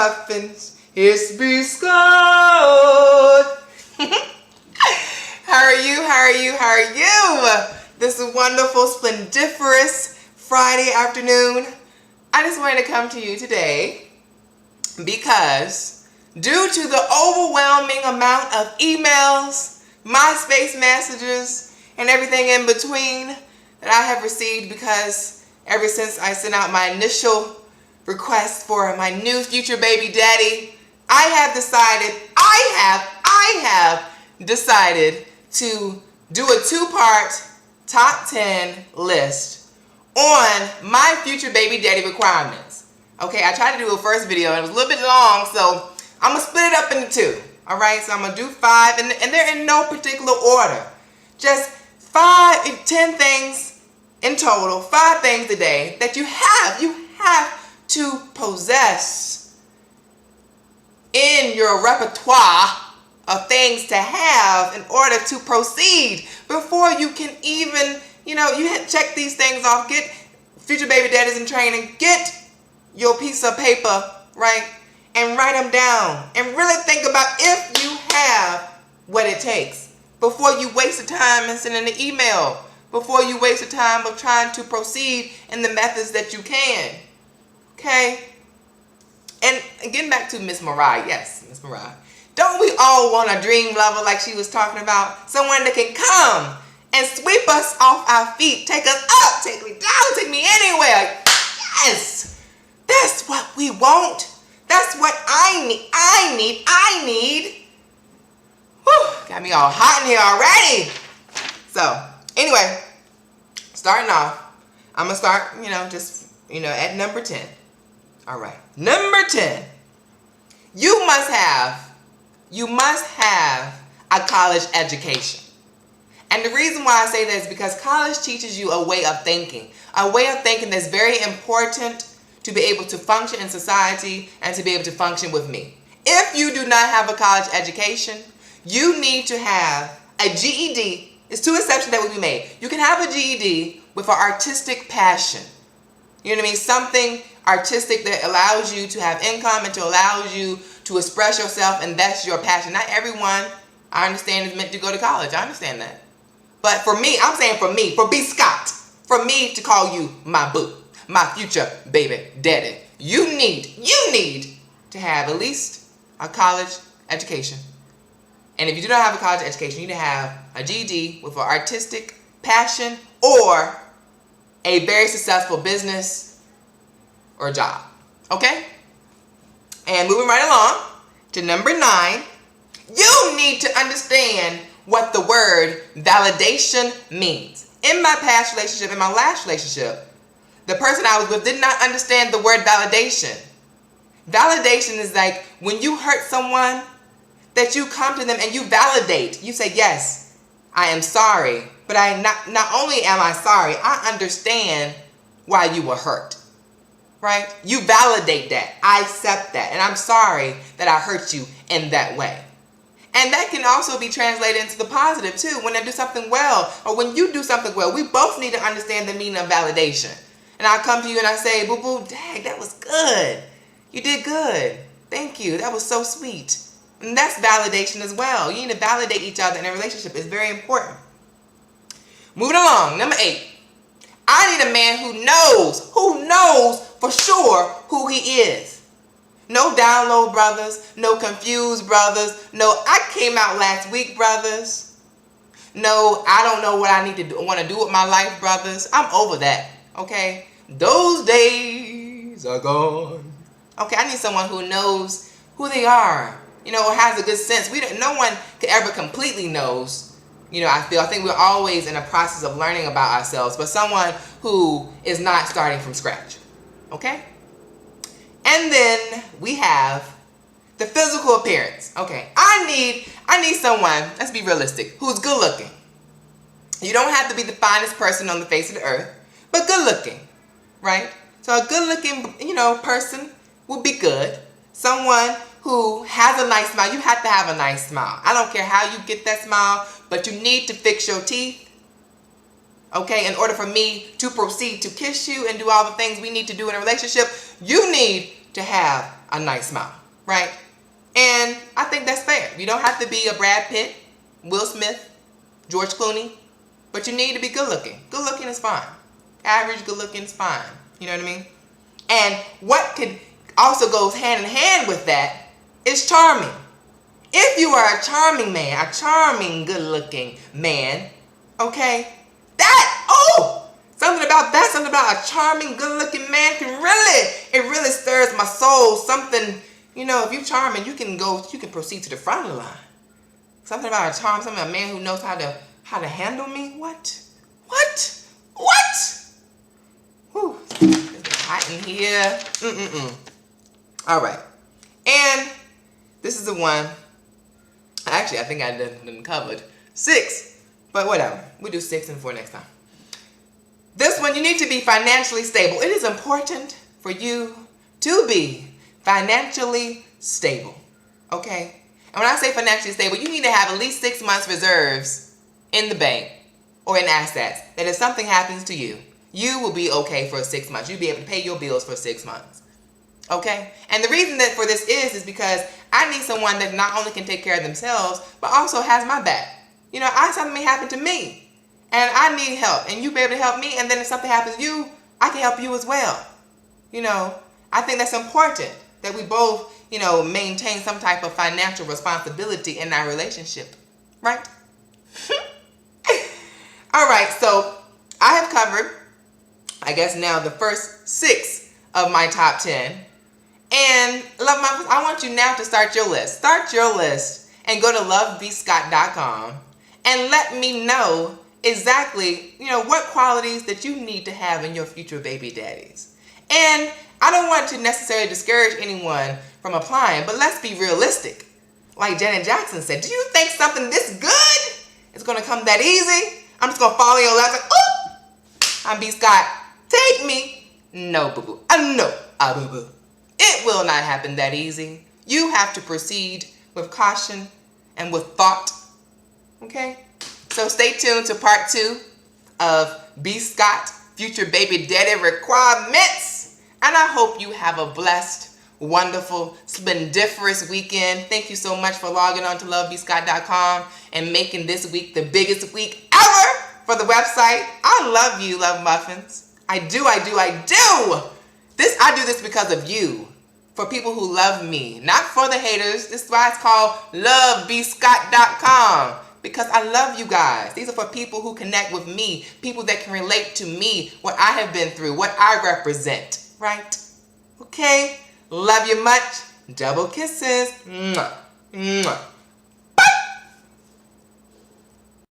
muffins. It's Biscotte. How are you? How are you? How are you? This wonderful, splendiferous Friday afternoon. I just wanted to come to you today because due to the overwhelming amount of emails, MySpace messages, and everything in between that I have received, because ever since I sent out my initial request for my new future baby daddy, I have decided to do a two-part top 10 list on my future baby daddy requirements. Okay, I tried to do a first video and it was a little bit long, so I'm gonna split it up into two. All right, so I'm gonna do 5, and they're in no particular order. Just 10 things in total, 5 things a day that you have to possess in your repertoire of things to have in order to proceed before you can even, you check these things off. Get future baby daddies in training, get your piece of paper, right, and write them down and really think about if you have what it takes before you waste the time in sending an email, before you waste the time of trying to proceed in the methods that you can. Okay? And getting back to Miss Mariah, yes, Miss Mariah. Don't we all want a dream lover like she was talking about? Someone that can come and sweep us off our feet, take us up, take me down, take me anywhere. Yes, that's what we want. That's what I need. Whew, got me all hot in here already. So, anyway, starting off, I'm going to start, at number 10. All right, number 10. You must have a college education. And the reason why I say that is because college teaches you a way of thinking that's very important to be able to function in society and to be able to function with me. If you do not have a college education, you need to have a GED. It's 2 exceptions that will be made. You can have a GED with an artistic passion. You know what I mean? Something artistic that allows you to have income and to allows you to express yourself, and that's your passion. Not everyone, I understand, is meant to go to college. I understand that. But for me, I'm saying for me, for Biscotte, for me to call you my boo, my future baby daddy, you need to have at least a college education. And if you do not have a college education, you need to have a GED with an artistic passion or a very successful business or job. Okay? And moving right along to number 9, you need to understand what the word validation means. In my past relationship, in my last relationship, the person I was with did not understand the word validation. Validation is like when you hurt someone, that you come to them and you validate. You say, yes, I am sorry, but not only am I sorry, I understand why you were hurt. Right? You validate that. I accept that. And I'm sorry that I hurt you in that way. And that can also be translated into the positive too. When I do something well, or when you do something well, we both need to understand the meaning of validation. And I come to you and I say, boo boo, dang, that was good. You did good. Thank you. That was so sweet. And that's validation as well. You need to validate each other in a relationship. It's very important. Moving along, number 8. I need a man who knows for sure who he is. No download brothers, no confused brothers, no I came out last week brothers, no I don't know what I want to do with my life brothers. I'm over that, okay? Those days are gone. Okay, I need someone who knows who they are, has a good sense. No one could ever completely knows. I think we're always in a process of learning about ourselves, but someone who is not starting from scratch. Okay? And then we have the physical appearance. Okay, I need someone, let's be realistic, who's good looking. You don't have to be the finest person on the face of the earth, but good looking, right? So a good looking, person would be good. Someone who has a nice smile. You have to have a nice smile. I don't care how you get that smile, but you need to fix your teeth. Okay, in order for me to proceed to kiss you and do all the things we need to do in a relationship, you need to have a nice smile, right? And I think that's fair. You don't have to be a Brad Pitt, Will Smith, George Clooney, but you need to be good looking. Good looking is fine. Average good looking is fine. You know what I mean? And what could also goes hand in hand with that is charming. If you are a charming man, a charming good looking man, okay, something about that, something about a charming good looking man it really stirs my soul. Something, if you're charming, you can proceed to the front of the line. Something about a charm, something, a man who knows how to handle me. What? Whew, it's hot in here. All right, and this is the one. Actually, I think I done covered 6, but whatever. We do 6 and 4 next time. This one, you need to be financially stable. It is important for you to be financially stable, okay? And when I say financially stable, you need to have at least 6 months reserves in the bank or in assets, that if something happens to you, you will be okay for 6 months. You'll be able to pay your bills for 6 months, okay? And the reason that for this is because I need someone that not only can take care of themselves, but also has my back. Something may happen to me, and I need help, and you be able to help me, and then if something happens to you, I can help you as well. I think that's important, that we both, maintain some type of financial responsibility in our relationship, right? All right, so I have covered, I guess now, the first 6 of my top 10. And Love Muffins, I want you now to start your list. Start your list and go to lovebscott.com and let me know exactly, what qualities that you need to have in your future baby daddies. And I don't want to necessarily discourage anyone from applying, but let's be realistic. Like Janet Jackson said, do you think something this good is going to come that easy? I'm just going to follow your lap like, oh, I'm B. Scott. Take me. No, boo-boo. No, boo-boo. It will not happen that easy. You have to proceed with caution and with thought. Okay? So stay tuned to part 2 of B. Scott Future Baby Daddy Requirements. And I hope you have a blessed, wonderful, splendiferous weekend. Thank you so much for logging on to lovebscott.com and making this week the biggest week ever for the website. I love you, Love Muffins. I do. I do this because of you. For people who love me, not for the haters. This is why it's called lovebscott.com, because I love you guys. These are for people who connect with me, people that can relate to me, what I have been through, what I represent, right? Okay? Love you much. Double kisses. Mwah. Mwah.